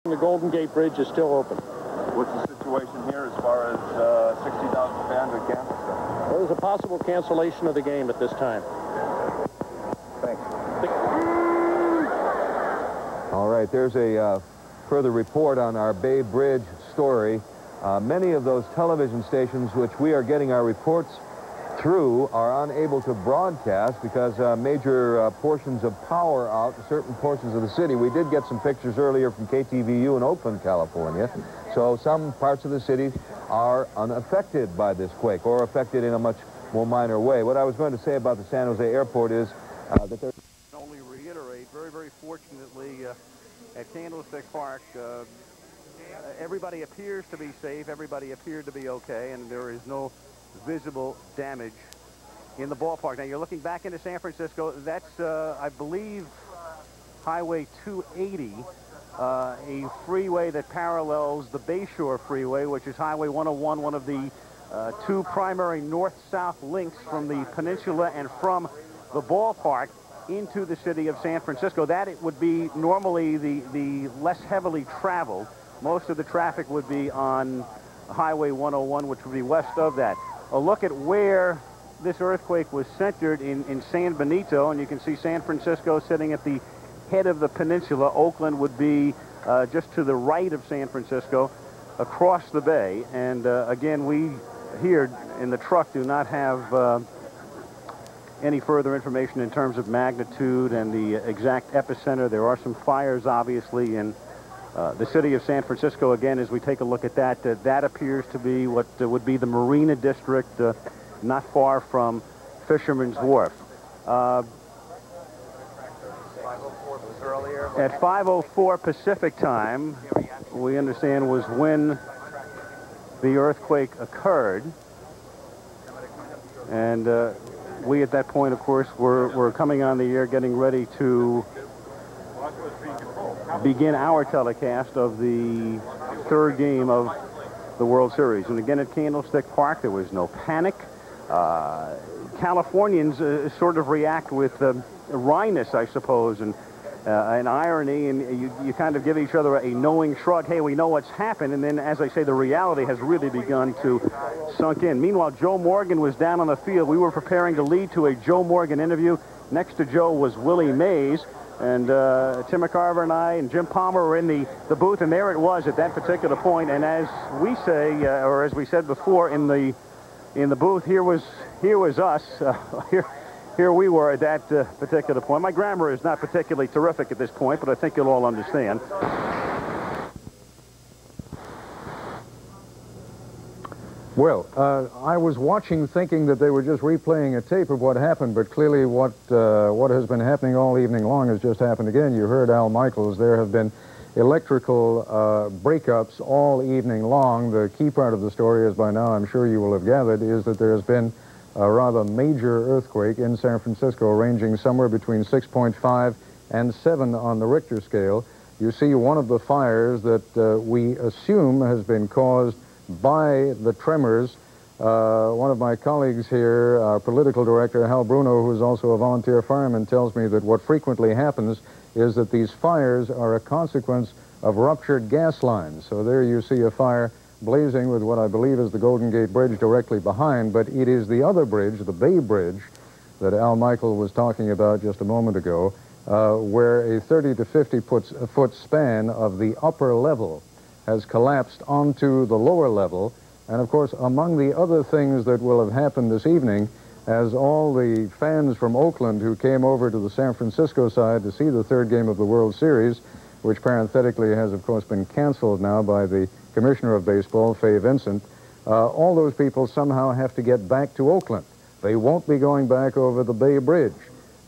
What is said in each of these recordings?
The Golden Gate Bridge is still open. What's the situation here as far as 60,000 fans at Candlestick? There is a possible cancellation of the game at this time. Thanks. All right, there's a further report on our Bay Bridge story. Many of those television stations which we are getting our reports through are unable to broadcast because major portions of power out in certain portions of the city. We did get some pictures earlier from KTVU in Oakland, California. So some parts of the city are unaffected by this quake or affected in a much more minor way. What I was going to say about the San Jose airport is that there's... Only reiterate, very fortunately, at Candlestick Park, everybody appears to be safe, everybody appeared to be okay, and there is no visible damage in the ballpark. Now you're looking back into San Francisco. That's I believe Highway 280, a freeway that parallels the Bayshore Freeway, which is Highway 101, one of the two primary north-south links from the peninsula and from the ballpark into the city of San Francisco. That it would be normally the less heavily traveled. Most of the traffic would be on Highway 101, which would be west of that. A look at where this earthquake was centered in San Benito, and you can see San Francisco sitting at the head of the peninsula. Oakland would be just to the right of San Francisco across the bay. And again, we here in the truck do not have any further information in terms of magnitude and the exact epicenter. There are some fires, obviously, in the city of San Francisco. Again, as we take a look at that, that appears to be what would be the Marina District, not far from Fisherman's Wharf. At 5:04 Pacific time, we understand was when the earthquake occurred. And we at that point, of course, were coming on the air getting ready to begin our telecast of the third game of the World Series. And again, at Candlestick Park, there was no panic. Californians sort of react with wryness, I suppose, and irony, and you kind of give each other a knowing shrug. Hey, we know what's happened. And then, as I say, the reality has really begun to sunk in. Meanwhile, Joe Morgan was down on the field. We were preparing to lead to a Joe Morgan interview. Next to Joe was Willie Mays. And Tim McCarver and I and Jim Palmer were in the booth, and there it was at that particular point. And as we say, or as we said before in the booth, here was us. Here we were at that particular point. My grammar is not particularly terrific at this point, but I think you'll all understand. Well, I was watching thinking that they were just replaying a tape of what happened, but clearly what has been happening all evening long has just happened again. You heard Al Michaels. There have been electrical breakups all evening long. The key part of the story, as by now I'm sure you will have gathered, is that there has been a rather major earthquake in San Francisco, ranging somewhere between 6.5 and 7 on the Richter scale. You see one of the fires that we assume has been caused by the tremors. One of my colleagues here, our political director, Hal Bruno, who is also a volunteer fireman, tells me that what frequently happens is that these fires are a consequence of ruptured gas lines. So there you see a fire blazing with what I believe is the Golden Gate Bridge directly behind, but it is the other bridge, the Bay Bridge, that Al Michael was talking about just a moment ago, where a 30 to 50 foot span of the upper level has collapsed onto the lower level. And of course, among the other things that will have happened this evening, as all the fans from Oakland who came over to the San Francisco side to see the third game of the World Series, which parenthetically has of course been canceled now by the Commissioner of Baseball, Fay Vincent, all those people somehow have to get back to Oakland. They won't be going back over the Bay Bridge.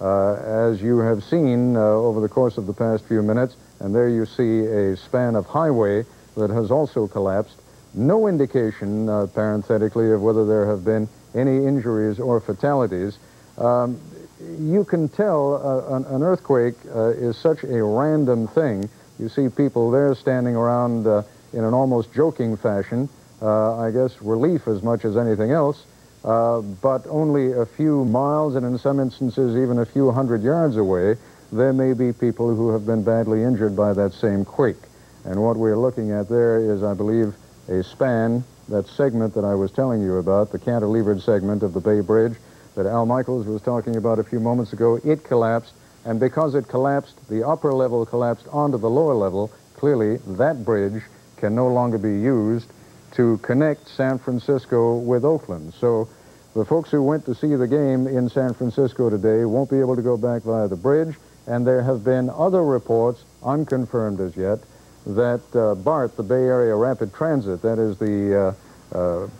As you have seen over the course of the past few minutes, and there you see a span of highway that has also collapsed. No indication, parenthetically, of whether there have been any injuries or fatalities. You can tell an earthquake is such a random thing. You see people there standing around in an almost joking fashion, I guess relief as much as anything else, but only a few miles and in some instances even a few hundred yards away, there may be people who have been badly injured by that same quake. And what we're looking at there is, I believe, a span, that segment that I was telling you about, the cantilevered segment of the Bay Bridge that Al Michaels was talking about a few moments ago. It collapsed, and because it collapsed, the upper level collapsed onto the lower level. Clearly, that bridge can no longer be used to connect San Francisco with Oakland. So the folks who went to see the game in San Francisco today won't be able to go back via the bridge, and there have been other reports, unconfirmed as yet, that BART, the Bay Area Rapid Transit, that is the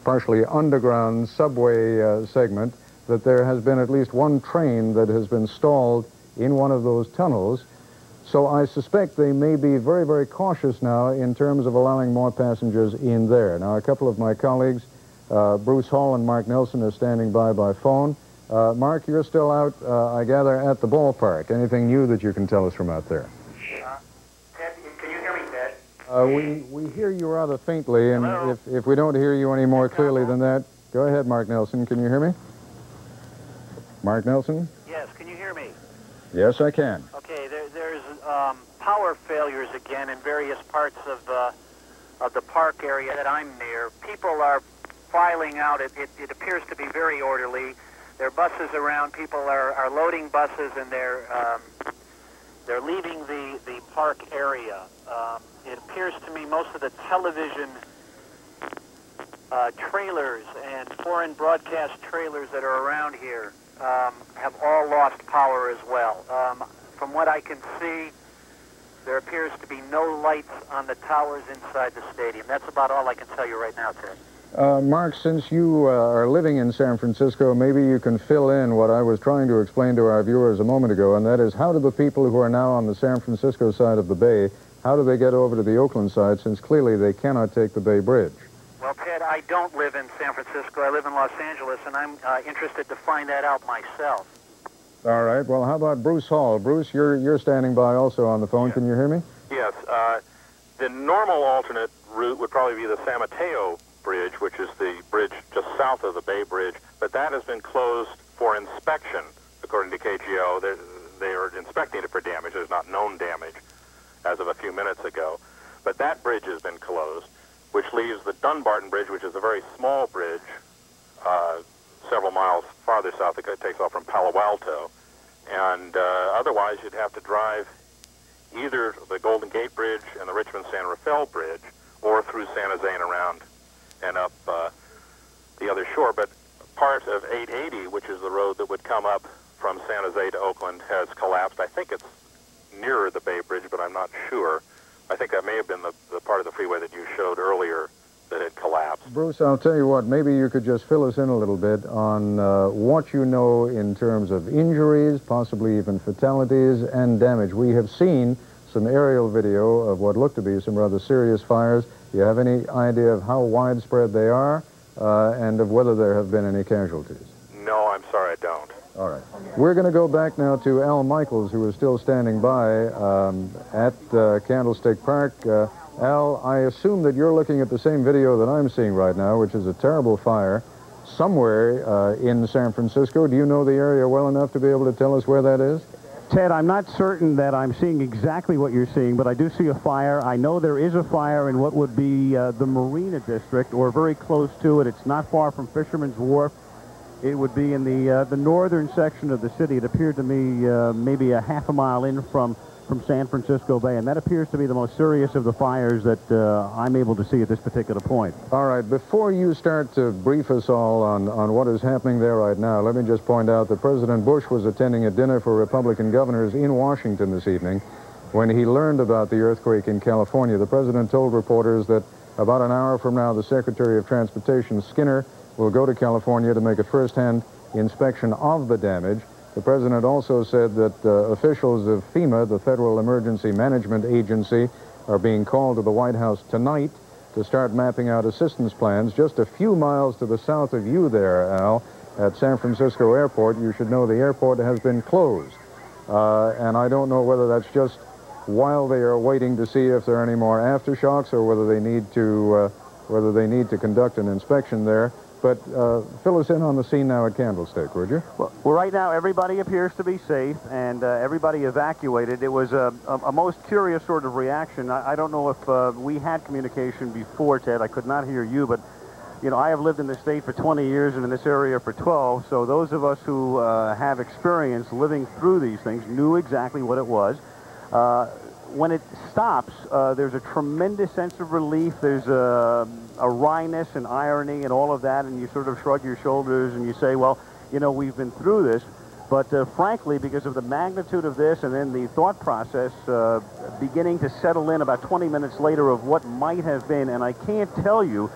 partially underground subway segment, that there has been at least one train that has been stalled in one of those tunnels. So I suspect they may be very, very cautious now in terms of allowing more passengers in there. Now, a couple of my colleagues, Bruce Hall and Mark Nelson, are standing by phone. Mark, you're still out, I gather, at the ballpark. Anything new that you can tell us from out there? Ted, can you hear me, Ted? We hear you rather faintly, and if we don't hear you any more clearly than that, go ahead, Mark Nelson. Can you hear me? Mark Nelson? Yes, can you hear me? Yes, I can. Okay, there's power failures again in various parts of the park area that I'm near. People are filing out. It appears to be very orderly. There are buses around. People are loading buses, and they're leaving the park area. It appears to me most of the television trailers and foreign broadcast trailers that are around here have all lost power as well. From what I can see, there appears to be no lights on the towers inside the stadium. That's about all I can tell you right now, Ted. Mark, since you are living in San Francisco, maybe you can fill in what I was trying to explain to our viewers a moment ago, and that is, how do the people who are now on the San Francisco side of the Bay, how do they get over to the Oakland side, since clearly they cannot take the Bay Bridge? Well, Ted, I don't live in San Francisco. I live in Los Angeles, and I'm interested to find that out myself. All right. Well, how about Bruce Hall? Bruce, you're standing by also on the phone. Yes. Can you hear me? Yes. The normal alternate route would probably be the San Mateo Bridge, which is the bridge just south of the Bay Bridge, but that has been closed for inspection, according to KGO. They are inspecting it for damage. There's not known damage as of a few minutes ago. But that bridge has been closed, which leaves the Dunbarton Bridge, which is a very small bridge, several miles farther south. It takes off from Palo Alto. And otherwise, you'd have to drive either the Golden Gate Bridge and the Richmond-San Rafael Bridge, or through San Jose and around and up the other shore. But part of 880, which is the road that would come up from San Jose to Oakland, has collapsed. I think it's nearer the Bay Bridge, but I'm not sure. I think that may have been the part of the freeway that you showed earlier that had collapsed. Bruce, I'll tell you what, maybe you could just fill us in a little bit on what you know in terms of injuries, possibly even fatalities and damage. We have seen some aerial video of what looked to be some rather serious fires. Do you have any idea of how widespread they are and of whether there have been any casualties? No, I'm sorry, I don't. All right. We're going to go back now to Al Michaels, who is still standing by at Candlestick Park. Al, I assume that you're looking at the same video that I'm seeing right now, which is a terrible fire somewhere in San Francisco. Do you know the area well enough to be able to tell us where that is? Ted, I'm not certain that I'm seeing exactly what you're seeing, but I do see a fire. I know there is a fire in what would be the Marina District, or very close to it. It's not far from Fisherman's Wharf. It would be in the northern section of the city. It appeared to me maybe a half a mile in from San Francisco Bay, and that appears to be the most serious of the fires that I'm able to see at this particular point. All right, before you start to brief us all on what is happening there right now, let me just point out that President Bush was attending a dinner for Republican governors in Washington this evening. When he learned about the earthquake in California, the president told reporters that about an hour from now, the Secretary of Transportation, Skinner, will go to California to make a first-hand inspection of the damage. The president also said that officials of FEMA, the Federal Emergency Management Agency, are being called to the White House tonight to start mapping out assistance plans. Just a few miles to the south of you there, Al, at San Francisco Airport, you should know the airport has been closed. And I don't know whether that's just while they are waiting to see if there are any more aftershocks or whether they need to conduct an inspection there. But fill us in on the scene now at Candlestick, would you? Well, right now, everybody appears to be safe, and everybody evacuated. It was a most curious sort of reaction. I don't know if we had communication before, Ted. I could not hear you, but, you know, I have lived in this state for 20 years and in this area for 12, so those of us who have experience living through these things knew exactly what it was. When it stops, there's a tremendous sense of relief. There's a wryness and irony and all of that, and you sort of shrug your shoulders and you say, well, you know, we've been through this. But frankly, because of the magnitude of this and then the thought process beginning to settle in about 20 minutes later of what might have been, and I can't tell you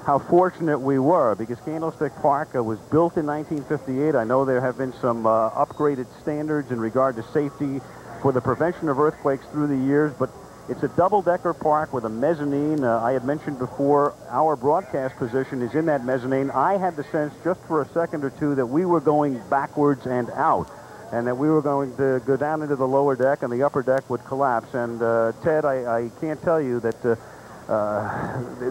how fortunate we were, because Candlestick Park was built in 1958. I know there have been some upgraded standards in regard to safety for the prevention of earthquakes through the years, but it's a double-decker park with a mezzanine. I had mentioned before, our broadcast position is in that mezzanine. I had the sense just for a second or two that we were going backwards and out, and that we were going to go down into the lower deck and the upper deck would collapse. And Ted, I can't tell you that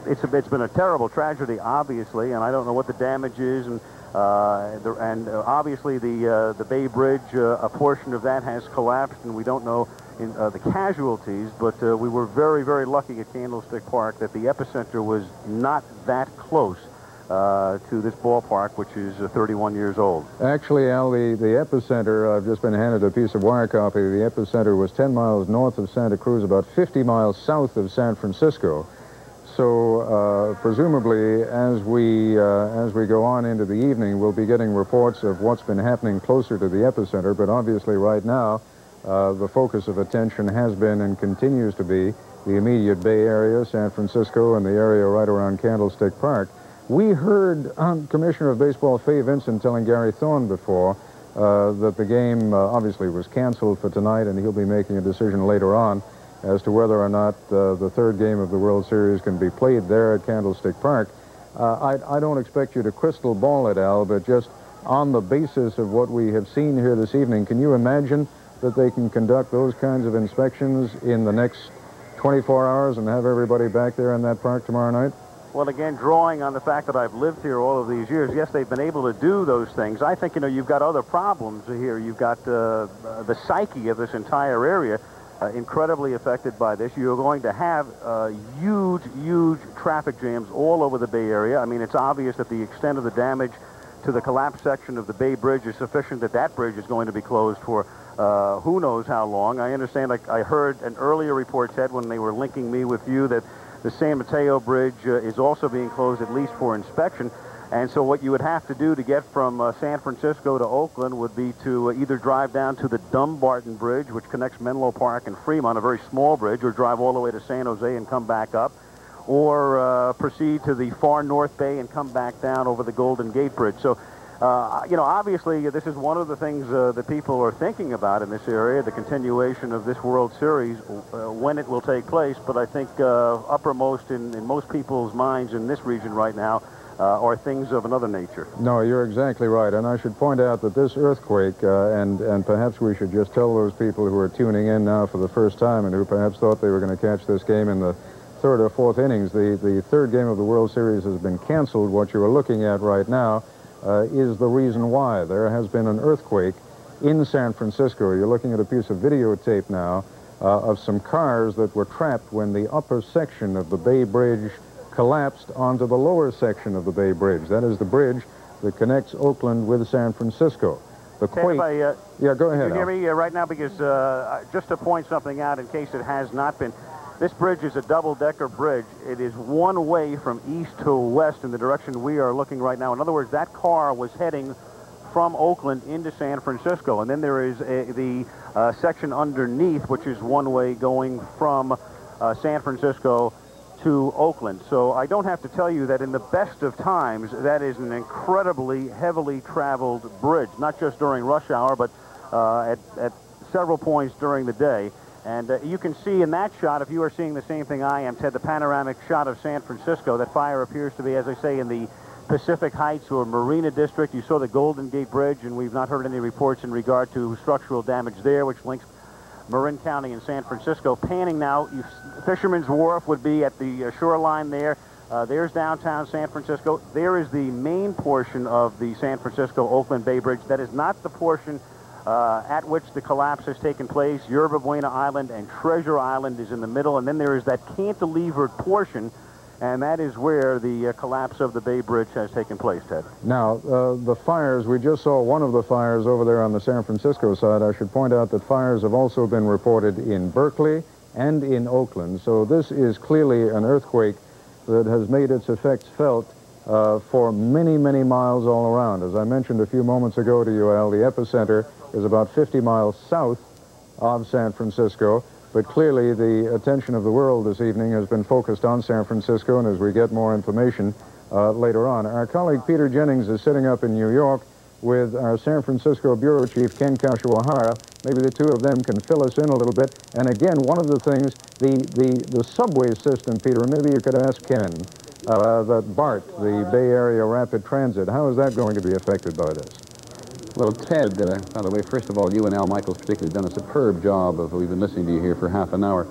it's been a terrible tragedy, obviously, and I don't know what the damage is, and obviously the Bay Bridge, a portion of that has collapsed, and we don't know the casualties, but we were very, very lucky at Candlestick Park that the epicenter was not that close to this ballpark, which is 31 years old. Actually, Al, the epicenter, I've just been handed a piece of wire copy. The epicenter was 10 miles north of Santa Cruz, about 50 miles south of San Francisco. So presumably, as we go on into the evening, we'll be getting reports of what's been happening closer to the epicenter. But obviously, right now, the focus of attention has been and continues to be the immediate Bay Area, San Francisco, and the area right around Candlestick Park. We heard Commissioner of Baseball Fay Vincent telling Gary Thorne before that the game obviously was canceled for tonight, and he'll be making a decision later on as to whether or not the third game of the World Series can be played there at Candlestick Park. I don't expect you to crystal ball it, Al, but just on the basis of what we have seen here this evening, can you imagine that they can conduct those kinds of inspections in the next 24 hours and have everybody back there in that park tomorrow night? Well, again, drawing on the fact that I've lived here all of these years, yes, they've been able to do those things. I think, you know, you've got other problems here. You've got the psyche of this entire area incredibly affected by this. You're going to have huge, huge traffic jams all over the Bay Area. I mean, it's obvious that the extent of the damage to the collapsed section of the Bay Bridge is sufficient that that bridge is going to be closed for who knows how long. I understand, I heard an earlier report, Ted, when they were linking me with you, that the San Mateo Bridge is also being closed at least for inspection. And so what you would have to do to get from San Francisco to Oakland would be to either drive down to the Dumbarton Bridge, which connects Menlo Park and Fremont, a very small bridge, or drive all the way to San Jose and come back up, or proceed to the far North Bay and come back down over the Golden Gate Bridge. So, you know, obviously this is one of the things that people are thinking about in this area, the continuation of this World Series, when it will take place. But I think uppermost in most people's minds in this region right now are things of another nature. No, you're exactly right. And I should point out that this earthquake, and perhaps we should just tell those people who are tuning in now for the first time and who perhaps thought they were going to catch this game in the third or fourth innings, the third game of the World Series has been canceled. What you are looking at right now is the reason why. There has been an earthquake in San Francisco. You're looking at a piece of videotape now of some cars that were trapped when the upper section of the Bay Bridge collapsed onto the lower section of the Bay Bridge. That is the bridge that connects Oakland with San Francisco. The quake... yeah, go ahead. You hear me right now? Because just to point something out in case it has not been, this bridge is a double-decker bridge. It is one way from east to west in the direction we are looking right now. In other words, that car was heading from Oakland into San Francisco. And then there is the section underneath, which is one way going from San Francisco to Oakland. So I don't have to tell you that in the best of times, that is an incredibly heavily traveled bridge, not just during rush hour, but at several points during the day. And you can see in that shot, if you are seeing the same thing I am, Ted, the panoramic shot of San Francisco, that fire appears to be, as I say, in the Pacific Heights or Marina District. You saw the Golden Gate Bridge, and we've not heard any reports in regard to structural damage there, which links Marin County and San Francisco. Panning now, Fisherman's Wharf would be at the shoreline there. There's downtown San Francisco. There is the main portion of the San Francisco-Oakland Bay Bridge. That is not the portion at which the collapse has taken place. Yerba Buena Island and Treasure Island is in the middle, and then there is that cantilevered portion, and that is where the collapse of the Bay Bridge has taken place, Ted. Now, the fires, we just saw one of the fires over there on the San Francisco side. I should point out that fires have also been reported in Berkeley and in Oakland, so this is clearly an earthquake that has made its effects felt for many, many miles all around. As I mentioned a few moments ago to you, Al, the epicenter is about 50 miles south of San Francisco, but clearly the attention of the world this evening has been focused on San Francisco, and as we get more information later on. Our colleague Peter Jennings is sitting up in New York with our San Francisco Bureau Chief, Ken Kashiwahara. Maybe the two of them can fill us in a little bit. And again, one of the things, the subway system, Peter, maybe you could ask Ken, that BART, the Bay Area Rapid Transit, how is that going to be affected by this? Well, Ted, by the way, first of all, you and Al Michaels particularly done a superb job of, we've been listening to you here for half an hour.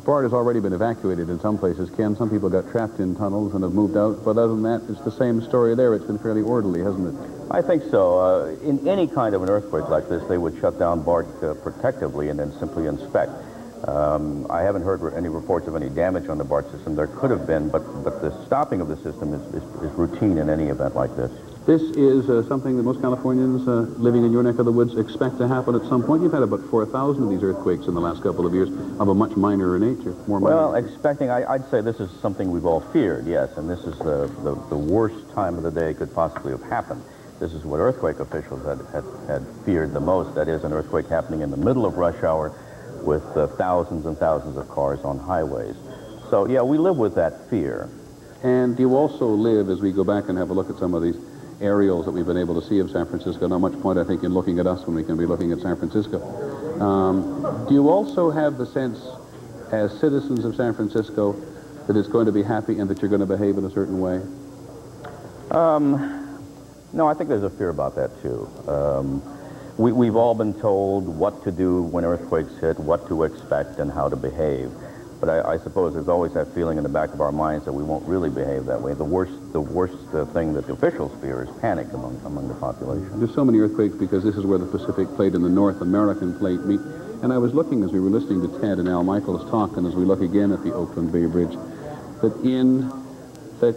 BART has already been evacuated in some places, Ken. Some people got trapped in tunnels and have moved out, but other than that, it's the same story there. It's been fairly orderly, hasn't it? I think so. In any kind of an earthquake like this, they would shut down BART protectively and then simply inspect. I haven't heard any reports of any damage on the BART system. There could have been, but the stopping of the system is routine in any event like this. This is something that most Californians living in your neck of the woods expect to happen at some point. You've had about 4,000 of these earthquakes in the last couple of years of a much minor nature. Well, expecting, I'd say this is something we've all feared, yes, and this is the worst time of the day it could possibly have happened. This is what earthquake officials had feared the most. That is, an earthquake happening in the middle of rush hour with thousands and thousands of cars on highways. So, yeah, we live with that fear. And you also live, as we go back and have a look at some of these aerials that we've been able to see of San Francisco, not much point, I think, in looking at us when we can be looking at San Francisco. Do you also have the sense, as citizens of San Francisco, that it's going to be happy and that you're going to behave in a certain way? No, I think there's a fear about that, too. We've all been told what to do when earthquakes hit, what to expect, and how to behave. But I suppose there's always that feeling in the back of our minds that we won't really behave that way. The worst thing that the officials fear is panic among the population. There's so many earthquakes because this is where the Pacific Plate and the North American Plate meet. And I was looking as we were listening to Ted and Al Michaels talk, and as we look again at the Oakland Bay Bridge, that in the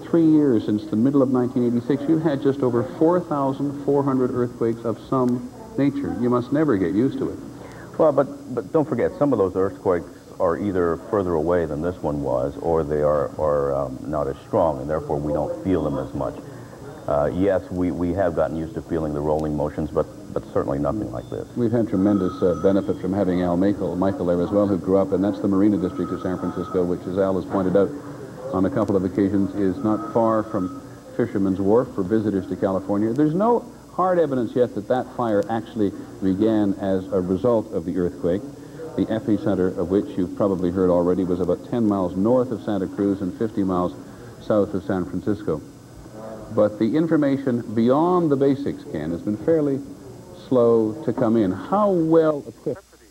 3 years since the middle of 1986, you've had just over 4,400 earthquakes of some nature. You must never get used to it. Well, but don't forget, some of those earthquakes are either further away than this one was, or they are not as strong, and therefore we don't feel them as much. Yes, we have gotten used to feeling the rolling motions, but certainly nothing like this. We've had tremendous benefit from having Al Michael there as well, who grew up, and that's the Marina District of San Francisco, which, as Al has pointed out on a couple of occasions, is not far from Fisherman's Wharf for visitors to California. There's no hard evidence yet that that fire actually began as a result of the earthquake. The epicenter of which you've probably heard already was about 10 miles north of Santa Cruz and 50 miles south of San Francisco. But the information beyond the basics, Ken, has been fairly slow to come in. How well equipped? Except for the,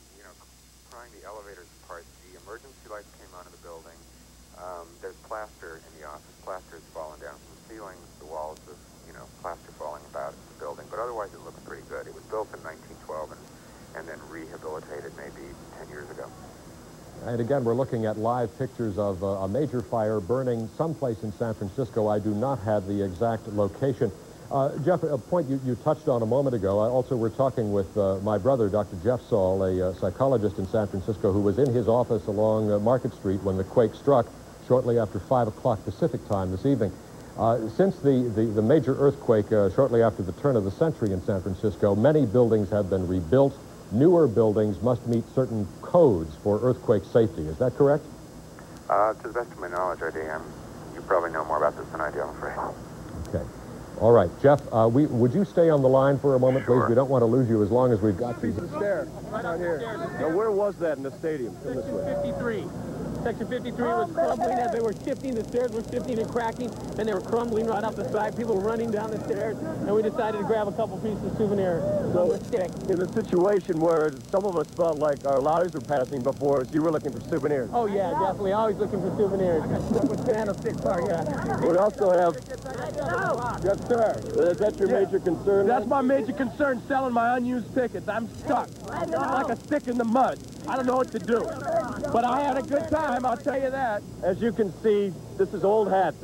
prying the elevators apart, the emergency lights came on in the building. There's plaster in the office. Plaster has fallen down from the ceilings. The walls of, plaster falling about in the building. But otherwise, it looks pretty good. It was built in 1912 and then rehabilitated maybe 10 years ago. And again, we're looking at live pictures of a major fire burning someplace in San Francisco. I do not have the exact location. Jeff, a point you touched on a moment ago. Also, we're talking with my brother, Dr. Jeff Saul, a psychologist in San Francisco, who was in his office along Market Street when the quake struck shortly after 5 o'clock Pacific time this evening. Since the major earthquake shortly after the turn of the century in San Francisco, many buildings have been rebuilt. Newer buildings must meet certain codes for earthquake safety. Is that correct? To the best of my knowledge, I do. You probably know more about this than I do, I'm afraid. Okay. All right. Jeff, would you stay on the line for a moment, please? We don't want to lose you as long as we've got you. Piece of stair, right here. Now, where was that in the stadium? Come this way. 53. Section 53 was crumbling as they were shifting. The stairs were shifting and cracking, and they were crumbling right up the side. People were running down the stairs, and we decided to grab a couple pieces of souvenir. So in a situation where some of us felt like our lives were passing before us, you were looking for souvenirs. Oh, yeah, definitely. Always looking for souvenirs. With Candlestick Park, yeah. We also have... Yes, sir. Is that your major concern? That's my major concern, selling my unused tickets. I'm stuck. I'm like a stick in the mud. I don't know what to do. But I had a good time, I'll tell you that. As you can see, this is old hats.